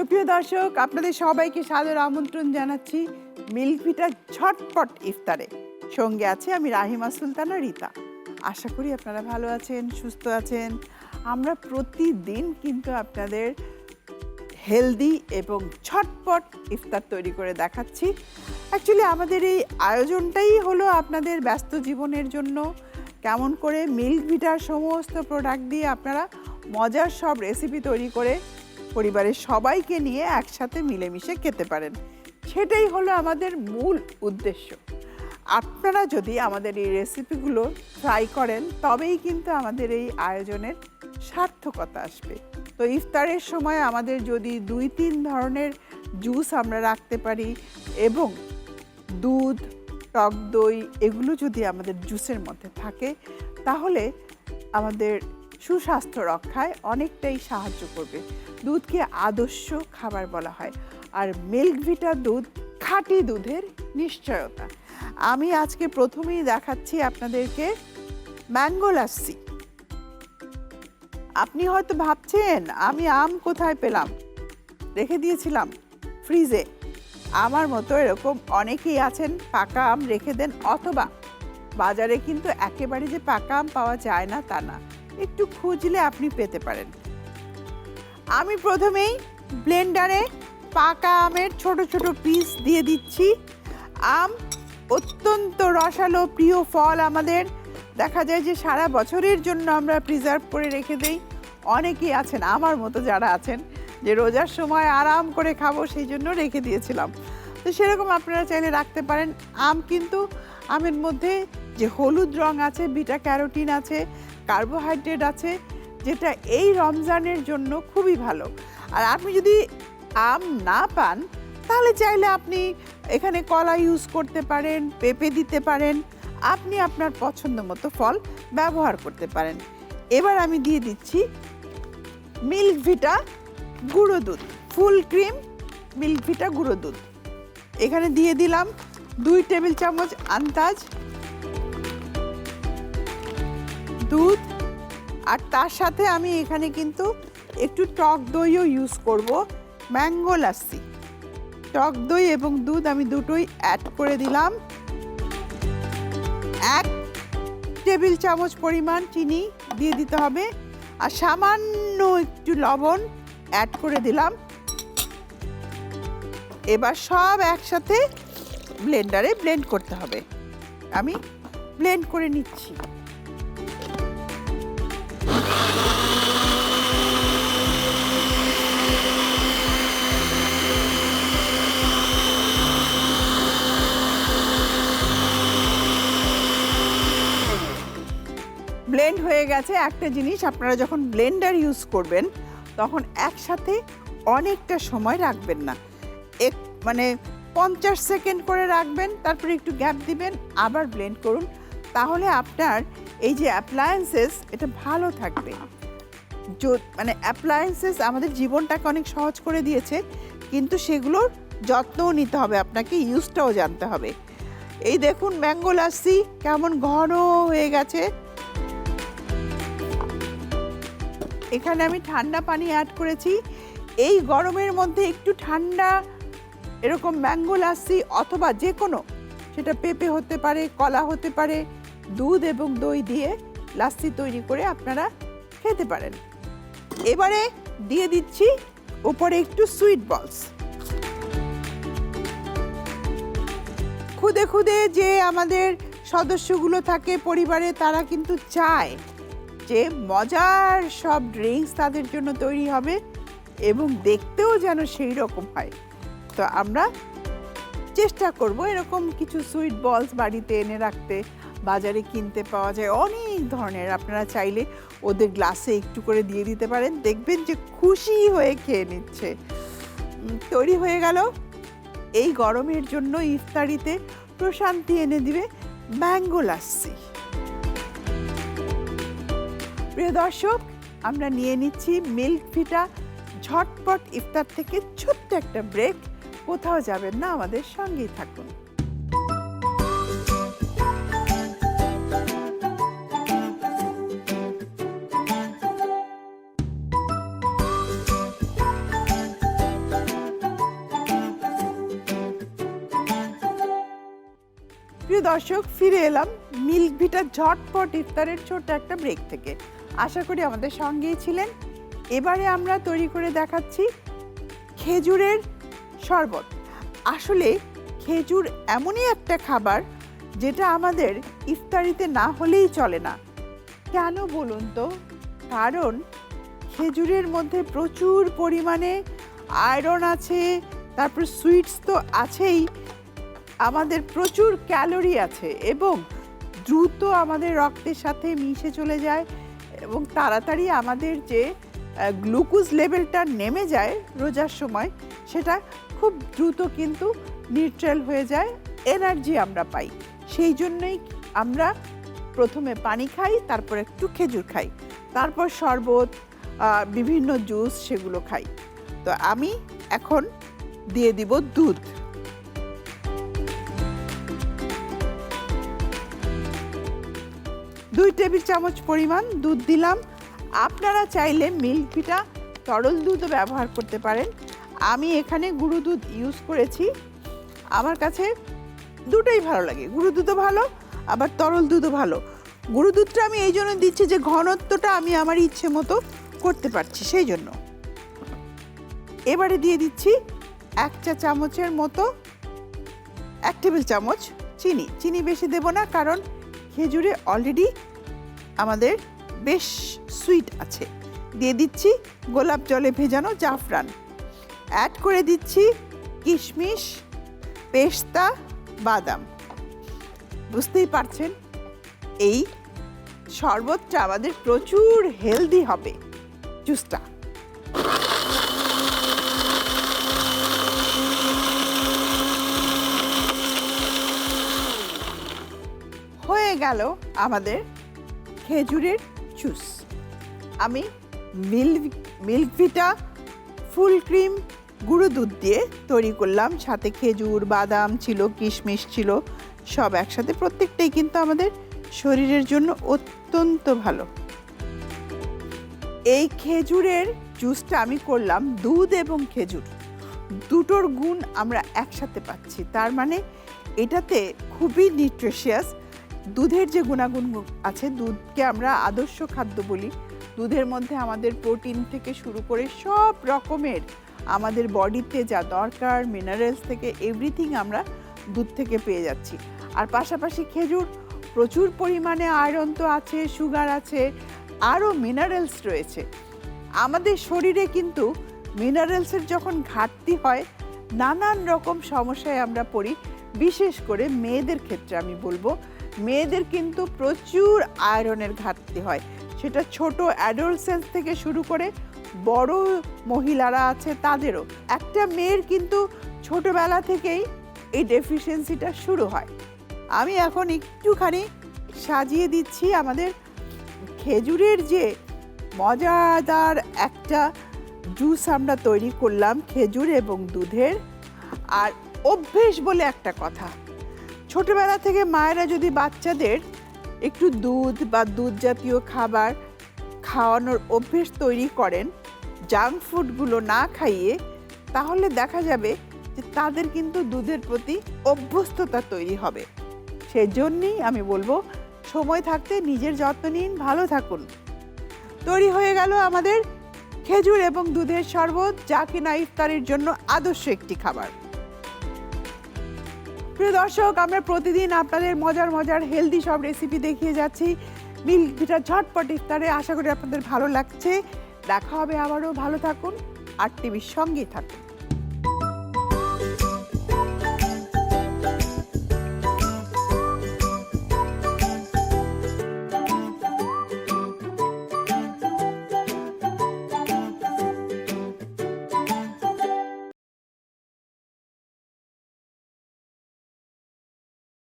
সুপ্রিয় দর্শক, আপনাদের সবাইকে সাদর আমন্ত্রণ জানাচ্ছি মিল্ক ভিটার ঝটপট ইফতারে। সঙ্গে আছে আমি রাহিমা সুলতানা রীতা। আশা করি আপনারা ভালো আছেন, সুস্থ আছেন। আমরা প্রতিদিন কিন্তু আপনাদের হেলদি এবং ঝটপট ইফতার তৈরি করে দেখাচ্ছি। অ্যাকচুয়ালি আমাদের এই আয়োজনটাই হলো আপনাদের ব্যস্ত জীবনের জন্য কেমন করে মিল্ক ভিটার সমস্ত প্রোডাক্ট দিয়ে আপনারা মজার সব রেসিপি তৈরি করে পরিবারের সবাইকে নিয়ে একসাথে মিলেমিশে খেতে পারেন। সেটাই হলো আমাদের মূল উদ্দেশ্য। আপনারা যদি আমাদের এই রেসিপিগুলো ট্রাই করেন তবেই কিন্তু আমাদের এই আয়োজনের সার্থকতা আসবে। তো ইফতারের সময় আমাদের যদি 2-3 ধরনের জুস আমরা রাখতে পারি এবং দুধ, টক দই এগুলো যদি আমাদের জুসের মধ্যে থাকে তাহলে আমাদের সুস্বাস্থ্য রক্ষায় অনেকটাই সাহায্য করবে। দুধকে আদর্শ খাবার বলা হয়, আর মিল্ক ভিটা দুধ খাঁটি দুধের নিশ্চয়তা। আমি আজকে প্রথমেই দেখাচ্ছি আপনাদেরকে ম্যাঙ্গো লাস্সি। আপনি হয়তো ভাবছেন আমি আম কোথায় পেলাম, রেখে দিয়েছিলাম ফ্রিজে। আমার মতো এরকম অনেকেই আছেন পাকা আম রেখে দেন, অথবা বাজারে কিন্তু একেবারে যে পাকা আম পাওয়া যায় না তা না, একটু খুঁজলে আপনি পেতে পারেন। আমি প্রথমেই ব্লেন্ডারে পাকা আমের ছোট ছোট পিস দিয়ে দিচ্ছি। আম অত্যন্ত রসালো প্রিয় ফল আমাদের। দেখা যায় যে সারা বছরের জন্য আমরা প্রিজার্ভ করে রেখে দেই। অনেকেই আছেন আমার মতো যারা আছেন যে রোজার সময় আরাম করে খাবো সেই জন্য রেখে দিয়েছিলাম। তো সেরকম আপনারা চাইলে রাখতে পারেন। আম কিন্তু আমের মধ্যে যে হলুদ রং আছে, বিটা ক্যারোটিন আছে, কার্বোহাইড্রেট আছে, যেটা এই রমজানের জন্য খুবই ভালো। আর আপনি যদি আম না পান তাহলে চাইলে আপনি এখানে কলা ইউজ করতে পারেন, পেঁপে দিতে পারেন, আপনি আপনার পছন্দ মতো ফল ব্যবহার করতে পারেন। এবার আমি দিয়ে দিচ্ছি মিল্ক ভিটা গুঁড়ো দুধ, ফুল ক্রিম মিল্ক ভিটা গুঁড়ো দুধ। এখানে দিয়ে দিলাম 2 টেবিল চামচ আন্দাজ দুধ। আর তার সাথে আমি এখানে কিন্তু একটু টক দইও ইউজ করব, ম্যাঙ্গো লাস্সি। টক দই এবং দুধ আমি দুটোই অ্যাড করে দিলাম। 1 টেবিল চামচ পরিমাণ চিনি দিয়ে দিতে হবে, আর সামান্য একটু লবণ অ্যাড করে দিলাম। এবার সব একসাথে ব্লেন্ডারে ব্লেন্ড করতে হবে। আমি ব্লেন্ড করে নিচ্ছি। ব্লেন্ড হয়ে গেছে। একটা জিনিস, আপনারা যখন ব্লেন্ডার ইউজ করবেন তখন একসাথে অনেকটা সময় রাখবেন না, মানে 50 সেকেন্ড করে রাখবেন, তারপরে একটু গ্যাপ দিবেন, আবার ব্লেন্ড করুন। তাহলে আপনার এই যে অ্যাপ্লায়েন্সেস এটা ভালো থাকবে। মানে অ্যাপ্লায়েন্সেস আমাদের জীবনটাকে অনেক সহজ করে দিয়েছে, কিন্তু সেগুলোর যত্নও নিতে হবে, আপনাকে ইউজটাও জানতে হবে। এই দেখুন ম্যাঙ্গো লাস্সি কেমন ঘন হয়ে গেছে। এখানে আমি ঠান্ডা পানি অ্যাড করেছি। এই গরমের মধ্যে একটু ঠান্ডা এরকম ম্যাঙ্গো লাস্সি, অথবা যে কোনো, সেটা পেঁপে হতে পারে, কলা হতে পারে, দুধ এবং দই দিয়ে লাস্সি তৈরি করে আপনারা খেতে পারেন। এবারে দিয়ে দিচ্ছি উপরে একটু সুইট বলস। খুদে খুদে যে আমাদের সদস্যগুলো থাকে পরিবারে, তারা কিন্তু চায় যে মজার সব ড্রিঙ্কস তাদের জন্য তৈরি হবে এবং দেখতেও যেন সেই রকম হয়। তো আমরা চেষ্টা করব এরকম কিছু সুইট বলস বাড়িতে এনে রাখতে। বাজারে কিনতে পাওয়া যায় অনেক ধরনের, আপনারা চাইলে ওদের গ্লাসে একটু করে দিয়ে দিতে পারেন, দেখবেন যে খুশি হয়ে খেয়ে নিচ্ছে। তৈরি হয়ে গেল এই গরমের জন্য ইফতারিতে প্রশান্তি এনে দিবে ম্যাঙ্গো লাস্সি। প্রিয় দর্শক, আমরা নিয়ে নিচ্ছি মিল্ক ভিটা ঝটপট ইফতার থেকে ছোট্ট একটা ব্রেক। কোথাও যাবেন না, আমাদের সঙ্গেই থাকুন। প্রিয় দর্শক, ফিরে এলাম মিল্ক ভিটা ঝটপট ইফতারের ছোট্ট একটা ব্রেক থেকে। আশা করি আমাদের সঙ্গেই ছিলেন। এবারে আমরা তৈরি করে দেখাচ্ছি খেজুরের শরবত। আসলে খেজুর এমনই একটা খাবার যেটা আমাদের ইফতারিতে না হলেই চলে না। কেন বলুন তো? কারণ খেজুরের মধ্যে প্রচুর পরিমাণে আয়রন আছে, তারপর সুইটস তো আছেই, আমাদের প্রচুর ক্যালোরি আছে এবং দ্রুত আমাদের রক্তের সাথে মিশে চলে যায় এবং তাড়াতাড়ি আমাদের যে গ্লুকোজ লেভেলটা নেমে যায় রোজার সময়, সেটা খুব দ্রুত কিন্তু নিউট্রাল হয়ে যায়, এনার্জি আমরা পাই। সেই জন্যই আমরা প্রথমে পানি খাই, তারপর একটু খেজুর খাই, তারপর শরবত, বিভিন্ন জুস সেগুলো খাই। তো আমি এখন দিয়ে দিব দুধ। দুই টেবিল চামচ পরিমাণ দুধ দিলাম। আপনারা চাইলে মিল্ক ভিটা তরল দুধও ব্যবহার করতে পারেন। আমি এখানে গুঁড়ো দুধ ইউজ করেছি। আমার কাছে দুটোই ভালো লাগে, গুঁড়ো দুধও ভালো আবার তরল দুধও ভালো। গুঁড়ো দুধটা আমি এই জন্য দিচ্ছি যে ঘনত্বটা আমি আমার ইচ্ছে মতো করতে পারছি, সেই জন্য। এবারে দিয়ে দিচ্ছি 1 চা চামচের মতো, 1 টেবিল চামচ চিনি। চিনি বেশি দেব না, কারণ খেজুরে অলরেডি আমাদের বেশ সুইট আছে। দিয়ে দিচ্ছি গোলাপ জলে ভেজানো জাফরান, অ্যাড করে দিচ্ছি কিশমিশ, পেস্তা, বাদাম। বুঝতেই পারছেন এই শরবতটা আমাদের প্রচুর হেলদি হবে। জুসটা হয়ে গেল আমাদের খেজুরের জুস। আমি মিল্ক ভিটা ফুল ক্রিম গুঁড়ো দুধ দিয়ে তৈরি করলাম, সাথে খেজুর, বাদাম ছিল, কিশমিশ ছিল, সব একসাথে। প্রত্যেকটাই কিন্তু আমাদের শরীরের জন্য অত্যন্ত ভালো। এই খেজুরের জুসটা আমি করলাম দুধ এবং খেজুর দুটোর গুণ আমরা একসাথে পাচ্ছি, তার মানে এটাতে খুবই নিউট্রিশিয়াস। দুধের যে গুণাগুণ আছে, দুধকে আমরা আদর্শ খাদ্য বলি। দুধের মধ্যে আমাদের প্রোটিন থেকে শুরু করে সব রকমের আমাদের বডিতে যা দরকার, মিনারেলস থেকে এভরিথিং আমরা দুধ থেকে পেয়ে যাচ্ছি। আর পাশাপাশি খেজুর প্রচুর পরিমাণে আয়রন তো আছে, সুগার আছে, আরও মিনারেলস রয়েছে। আমাদের শরীরে কিন্তু মিনারেলসের যখন ঘাটতি হয়, নানান রকম সমস্যায় আমরা পড়ি। বিশেষ করে মেয়েদের ক্ষেত্রে আমি বলবো, মেয়েদের কিন্তু প্রচুর আয়রনের ঘাটতি হয়। সেটা ছোট অ্যাডোলসেন্স থেকে শুরু করে বড় মহিলারা আছে তাদেরও। একটা মেয়ের কিন্তু ছোটবেলা থেকেই এই ডেফিসিয়েন্সিটা শুরু হয়। আমি এখন একটুখানি সাজিয়ে দিচ্ছি আমাদের খেজুরের যে মজাদার একটা জুস আমরা তৈরি করলাম খেজুর এবং দুধের। আর অভ্যেস বলে একটা কথা, ছোটবেলা থেকে মায়েরা যদি বাচ্চাদের একটু দুধ বা দুধ জাতীয় খাবার খাওয়ানোর অভ্যেস তৈরি করেন, জাঙ্ক ফুডগুলো না খাইয়ে, তাহলে দেখা যাবে যে তাদের কিন্তু দুধের প্রতি অভ্যস্ততা তৈরি হবে। সেই জন্যেই আমি বলবো, সময় থাকতে নিজের যত্ন নিন, ভালো থাকুন। তৈরি হয়ে গেল আমাদের খেজুর এবং দুধের শরবত, যা কিনা ইফতারের জন্য আদর্শ একটি খাবার। প্রিয় দর্শক, আমরা প্রতিদিন আপনাদের মজার মজার হেলদি সব রেসিপি দেখিয়ে যাচ্ছি মিল্ক ভিটা ঝটপট ইফতারে। আশা করি আপনাদের ভালো লাগছে। দেখা হবে আবারও। ভালো থাকুন, RTV সঙ্গেই থাকুন।